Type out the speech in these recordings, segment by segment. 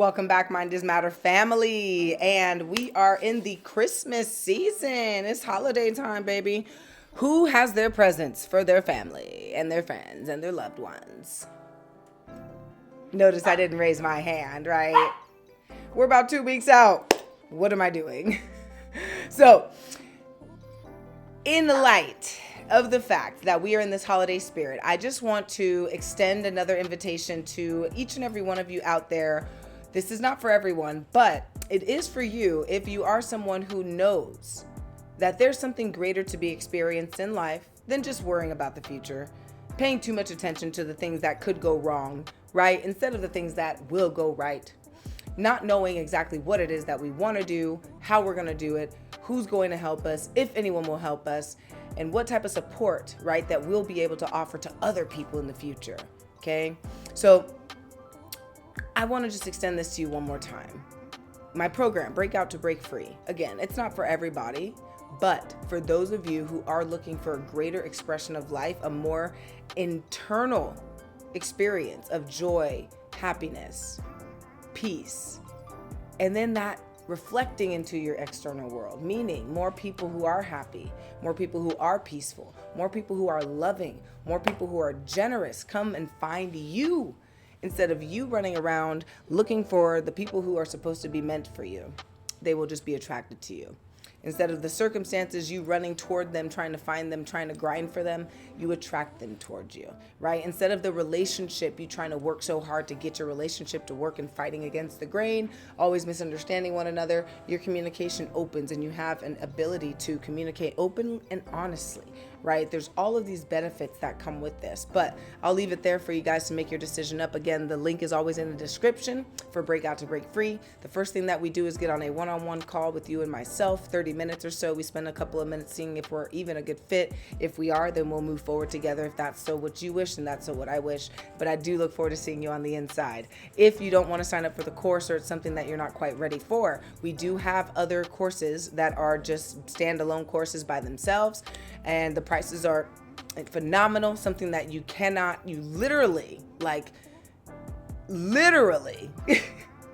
Welcome back, Mind is Matter family. And we are in the Christmas season. It's holiday time, baby. Who has their presents for their family and their friends and their loved ones? Notice I didn't raise my hand, right? We're about 2 weeks out. What am I doing? So, in the light of the fact that we are in this holiday spirit, I just want to extend another invitation to each and every one of you out there. This is not for everyone, but it is for you if you are someone who knows that there's something greater to be experienced in life than just worrying about the future, paying too much attention to the things that could go wrong, right? Instead of the things that will go right. Not knowing exactly what it is that we want to do, how we're going to do it, who's going to help us, if anyone will help us, and what type of support, right, that we'll be able to offer to other people in the future, okay? So I want to just extend this to you one more time. My program, Break Out to Break Free. Again, it's not for everybody, but for those of you who are looking for a greater expression of life, a more internal experience of joy, happiness, peace, and then that reflecting into your external world, meaning more people who are happy, more people who are peaceful, more people who are loving, more people who are generous come and find you instead of you running around looking for the people who are supposed to be meant for you. They will just be attracted to you. Instead of the circumstances, you running toward them, trying to find them, trying to grind for them, you attract them towards you, right? Instead of the relationship, you trying to work so hard to get your relationship to work and fighting against the grain, always misunderstanding one another, your communication opens and you have an ability to communicate open and honestly, right? There's all of these benefits that come with this, but I'll leave it there for you guys to make your decision up. Again, the link is always in the description for Breakout to Break Free. The first thing that we do is get on a one-on-one call with you and myself, 30 minutes or so. We spend a couple of minutes seeing if we're even a good fit. If we are, then we'll move forward together. If that's so what you wish, and that's so what I wish. But I do look forward to seeing you on the inside. If you don't want to sign up for the course or it's something that you're not quite ready for, we do have other courses that are just standalone courses by themselves, and the prices are phenomenal. Something that you literally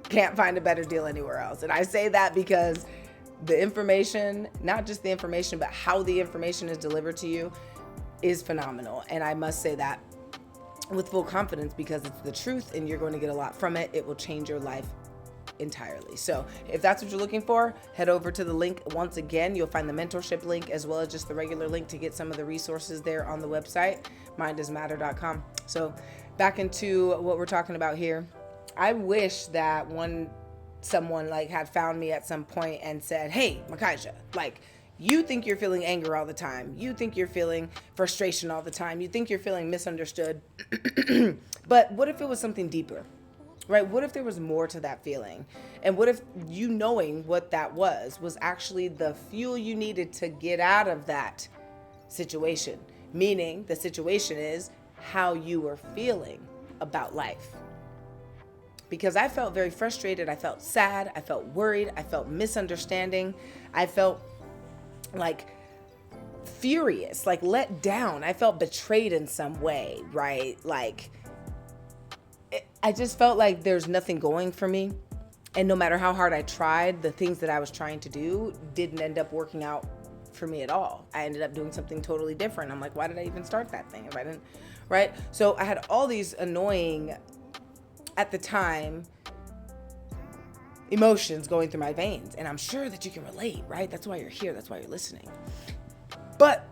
can't find a better deal anywhere else. And I say that because the information, not just the information, but how the information is delivered to you is phenomenal. And I must say that with full confidence because it's the truth and you're going to get a lot from it. It will change your life entirely. So if that's what you're looking for, head over to the link. Once again, you'll find the mentorship link as well as just the regular link to get some of the resources there on the website, mindismatter.com. So back into what we're talking about here. I wish that someone had found me at some point and said, hey, Makaiza, you think you're feeling anger all the time. You think you're feeling frustration all the time. You think you're feeling misunderstood. But what if it was something deeper? Right? What if there was more to that feeling? And what if you knowing what that was actually the fuel you needed to get out of that situation? Meaning the situation is how you were feeling about life. Because I felt very frustrated. I felt sad. I felt worried. I felt misunderstanding. I felt furious, let down. I felt betrayed in some way, right? I just felt like there's nothing going for me. And no matter how hard I tried, the things that I was trying to do didn't end up working out for me at all. I ended up doing something totally different. I'm like, why did I even start that thing if I didn't, right? So I had all these annoying, at the time, emotions going through my veins. And I'm sure that you can relate, right? That's why you're here. That's why you're listening. But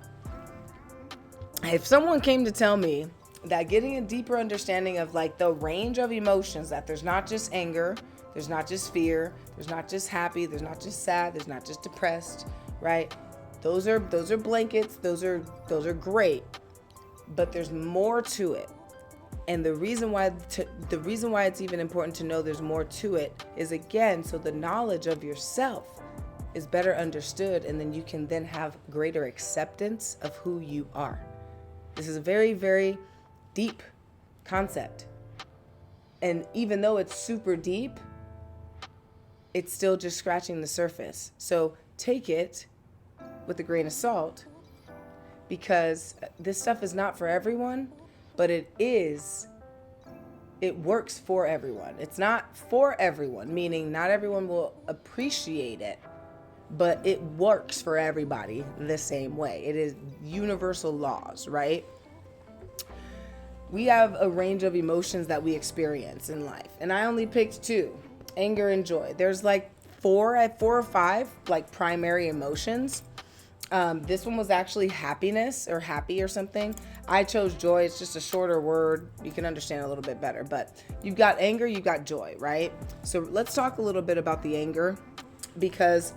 if someone came to tell me that getting a deeper understanding of the range of emotions, that there's not just anger, there's not just fear, there's not just happy, there's not just sad, there's not just depressed, right? Those are blankets, those are great, but there's more to it. And the reason why it's even important to know there's more to it is, again, so the knowledge of yourself is better understood, and then you can then have greater acceptance of who you are. This is a very, very deep concept. And even though it's super deep, it's still just scratching the surface. So take it with a grain of salt, because this stuff is not for everyone, but it is it works for everyone. It's not for everyone, meaning not everyone will appreciate it, but it works for everybody the same way. It is universal laws, right? We have a range of emotions that we experience in life, and I only picked two: anger and joy. There's like four or five like primary emotions. This one was actually happiness or happy or something. I chose joy. It's just a shorter word. You can understand a little bit better. But you've got anger, you've got joy, right? So let's talk a little bit about the anger, because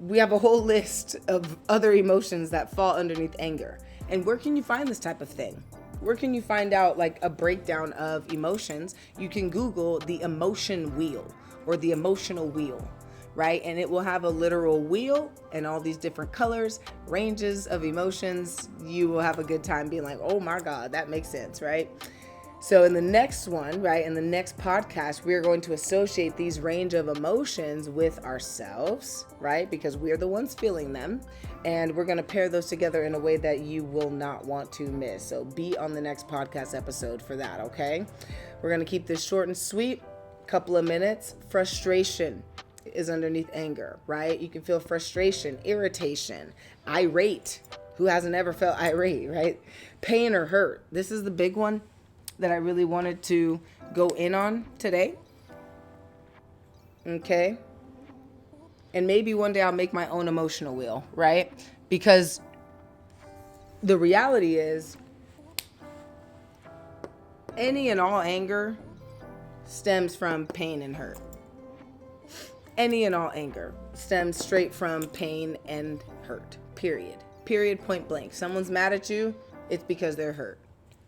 we have a whole list of other emotions that fall underneath anger. And where can you find this type of thing? Where can you find out like a breakdown of emotions? You can Google the emotion wheel or the emotional wheel, right? And it will have a literal wheel and all these different colors, ranges of emotions. You will have a good time being like, oh my God, that makes sense, right? So in the next one, right, in the next podcast, we are going to associate these range of emotions with ourselves, right? Because we are the ones feeling them. And we're going to pair those together in a way that you will not want to miss. So be on the next podcast episode for that, okay? We're going to keep this short and sweet, couple of minutes. Frustration is underneath anger, right? You can feel frustration, irritation, irate. Who hasn't ever felt irate, right? Pain or hurt. This is the big one that I really wanted to go in on today. Okay. And maybe one day I'll make my own emotional wheel, right? Because the reality is any and all anger stems from pain and hurt. Any and all anger stems straight from pain and hurt, period. Period, point blank. Someone's mad at you, it's because they're hurt.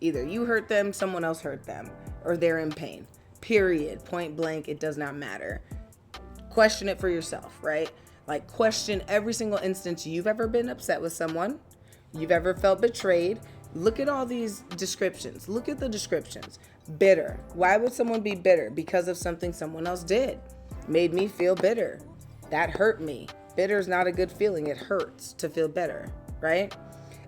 Either you hurt them, someone else hurt them, or they're in pain. Period, point blank, it does not matter. Question it for yourself, right? Like question every single instance you've ever been upset with someone, you've ever felt betrayed. Look at all these descriptions. Look at the descriptions. Bitter. Why would someone be bitter? Because of something someone else did. Made me feel bitter. That hurt me. Bitter is not a good feeling. It hurts to feel bitter, right?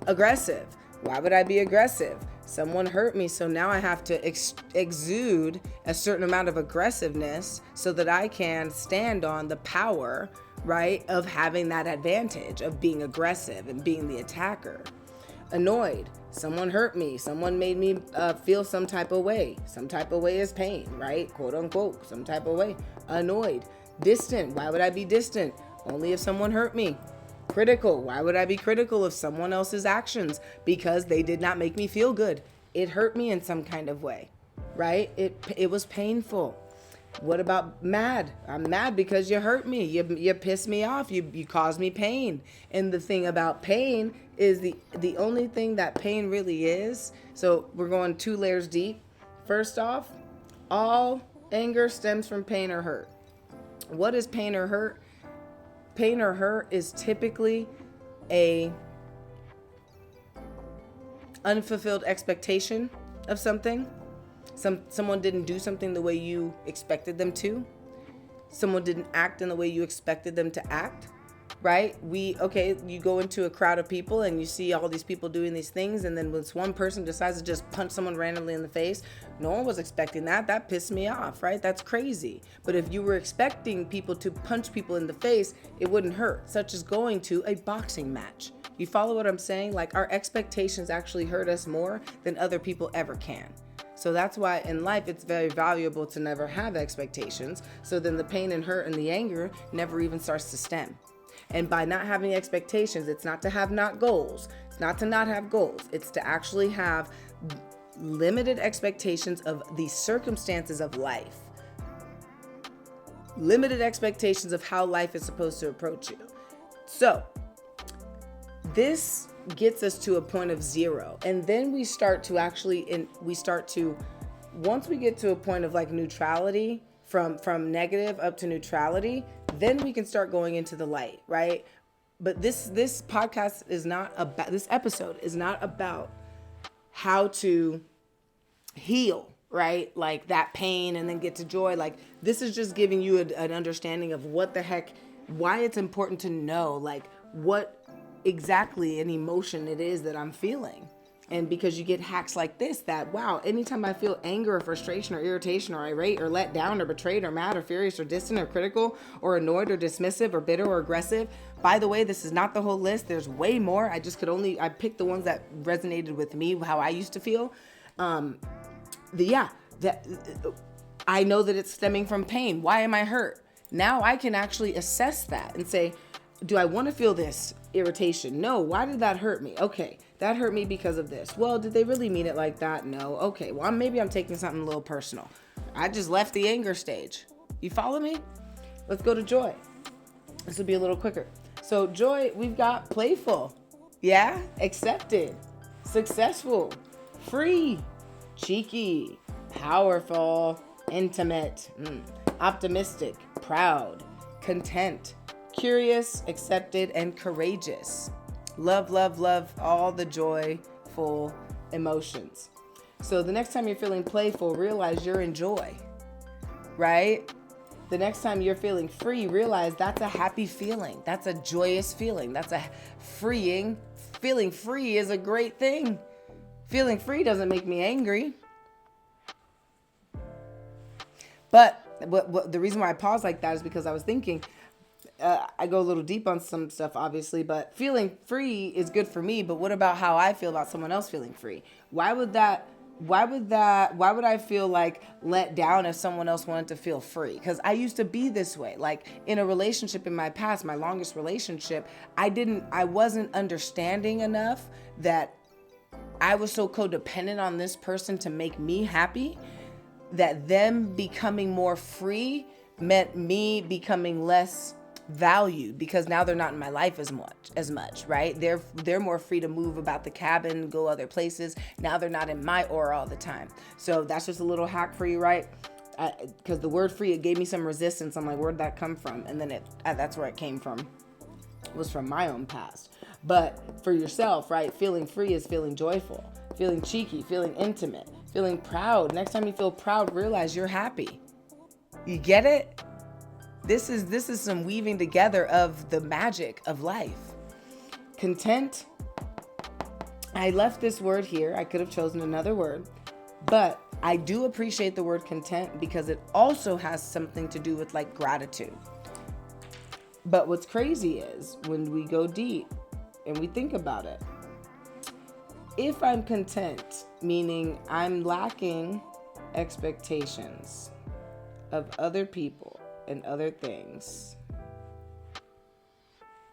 Aggressive. Why would I be aggressive? Someone hurt me, so now I have to exude a certain amount of aggressiveness so that I can stand on the power, right, of having that advantage of being aggressive and being the attacker. Annoyed. Someone hurt me. Someone made me feel some type of way. Some type of way is pain, right? Quote unquote, some type of way. Annoyed. Distant. Why would I be distant? Only if someone hurt me. Critical. Why would I be critical of someone else's actions? Because they did not make me feel good. It hurt me in some kind of way, right? It was painful. What about mad? I'm mad because you hurt me. You pissed me off. You caused me pain. And the thing about pain is the only thing that pain really is. So we're going 2 layers deep. First off, all anger stems from pain or hurt. What is pain or hurt? Pain or hurt is typically a unfulfilled expectation of something. Someone didn't do something the way you expected them to. Someone didn't act in the way you expected them to act, right? You go into a crowd of people and you see all these people doing these things, and then when one person decides to just punch someone randomly in the face, no one was expecting that. That pissed me off, right? That's crazy. But if you were expecting people to punch people in the face, it wouldn't hurt, such as going to a boxing match. You follow what I'm saying? Like, our expectations actually hurt us more than other people ever can. So that's why in life it's very valuable to never have expectations. So then the pain and hurt and the anger never even starts to stem. And by not having expectations, it's not to have not goals. It's not to not have goals. It's to actually have limited expectations of the circumstances of life. Limited expectations of how life is supposed to approach you. So this gets us to a point of 0. And then we start to once we get to a point of like neutrality, from negative up to neutrality, then we can start going into the light, right? But this podcast is not about, this episode is not about how to heal, right? Like that pain and then get to joy. Like, this is just giving you an understanding of what the heck, why it's important to know, like, what exactly an emotion it is that I'm feeling. And because you get hacks like this, that, wow, anytime I feel anger or frustration or irritation or irate or let down or betrayed or mad or furious or distant or critical or annoyed or dismissive or bitter or aggressive. By the way, this is not the whole list. There's way more. I picked the ones that resonated with me, how I used to feel. I know that it's stemming from pain. Why am I hurt? Now I can actually assess that and say, do I want to feel this irritation? No. Why did that hurt me? Okay, that hurt me because of this. Well, did they really mean it like that? No. Okay, well, maybe I'm taking something a little personal. I just left the anger stage. You follow me? Let's go to joy. This will be a little quicker. So joy, we've got playful. Yeah? Accepted. Successful. Free. Cheeky. Powerful. Intimate. Optimistic. Proud. Content. Curious, accepted, and courageous. Love, love, love all the joyful emotions. So the next time you're feeling playful, realize you're in joy, right? The next time you're feeling free, realize that's a happy feeling. That's a joyous feeling. That's a freeing. Feeling free is a great thing. Feeling free doesn't make me angry. But the reason why I pause like that is because I was thinking, I go a little deep on some stuff, obviously, but feeling free is good for me. But what about how I feel about someone else feeling free? Why would I feel like let down if someone else wanted to feel free? Because I used to be this way. Like in a relationship in my past, my longest relationship, I wasn't understanding enough that I was so codependent on this person to make me happy that them becoming more free meant me becoming less valued, because now they're not in my life as much, right? They're more free to move about the cabin, go other places. Now they're not in my aura all the time. So that's just a little hack for you, right? Because the word free, it gave me some resistance. I'm like, where'd that come from? And then that's where it came from. It was from my own past. But for yourself, right? Feeling free is feeling joyful, feeling cheeky, feeling intimate, feeling proud. Next time you feel proud, realize you're happy. You get it? This is some weaving together of the magic of life. Content. I left this word here. I could have chosen another word, but I do appreciate the word content because it also has something to do with like gratitude. But what's crazy is when we go deep and we think about it, if I'm content, meaning I'm lacking expectations of other people and other things.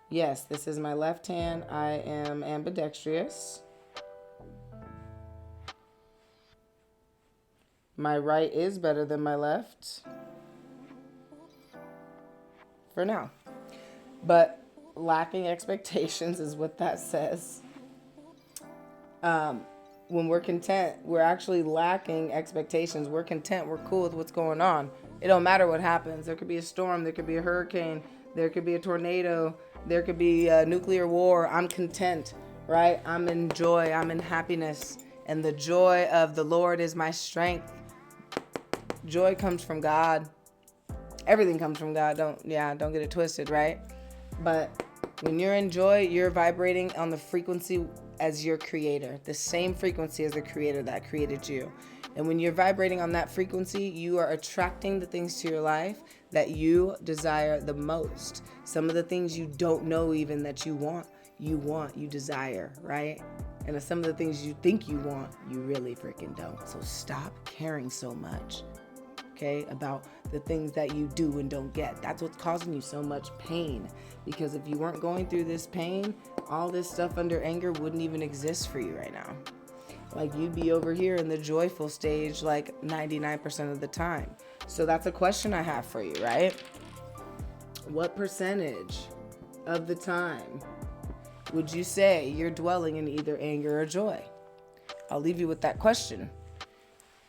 Yes, this is my left hand. I am ambidextrous. My right is better than my left. For now. But lacking expectations is what that says. When we're content, we're actually lacking expectations. We're content. We're cool with what's going on. It don't matter what happens. There could be a storm. There could be a hurricane. There could be a tornado. There could be a nuclear war. I'm content, right? I'm in joy. I'm in happiness. And the joy of the Lord is my strength. Joy comes from God. Everything comes from God. Don't get it twisted, right? But when you're in joy, you're vibrating on the frequency as your creator, the same frequency as the creator that created you. And when you're vibrating on that frequency, you are attracting the things to your life that you desire the most. Some of the things you don't know even that you want, you desire, right? And some of the things you think you want, you really freaking don't. So stop caring so much, okay, about the things that you do and don't get. That's what's causing you so much pain. Because if you weren't going through this pain, all this stuff under anger wouldn't even exist for you right now. Like you'd be over here in the joyful stage like 99% of the time. So that's a question I have for you, right? What percentage of the time would you say you're dwelling in either anger or joy? I'll leave you with that question.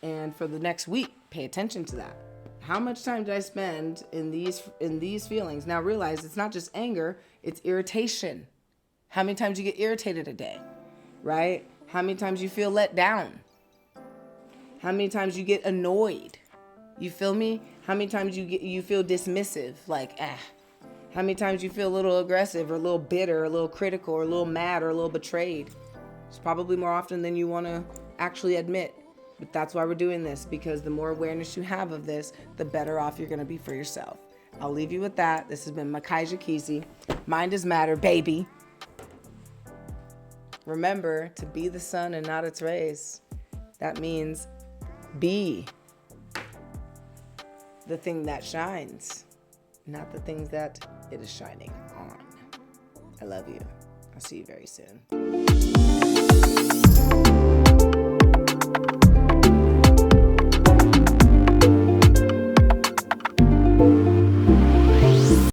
And for the next week, pay attention to that. How much time did I spend in these feelings? Now realize it's not just anger, it's irritation. How many times you get irritated a day, right? How many times you feel let down? How many times you get annoyed? You feel me? How many times you feel dismissive, like How many times you feel a little aggressive or a little bitter or a little critical or a little mad or a little betrayed? It's probably more often than you want to actually admit. But that's why we're doing this, because the more awareness you have of this, the better off you're going to be for yourself. I'll leave you with that. This has been Makaiza Keesee. Mind is matter, baby. Remember to be the sun and not its rays. That means be the thing that shines, not the things that it is shining on. I love you. I'll see you very soon.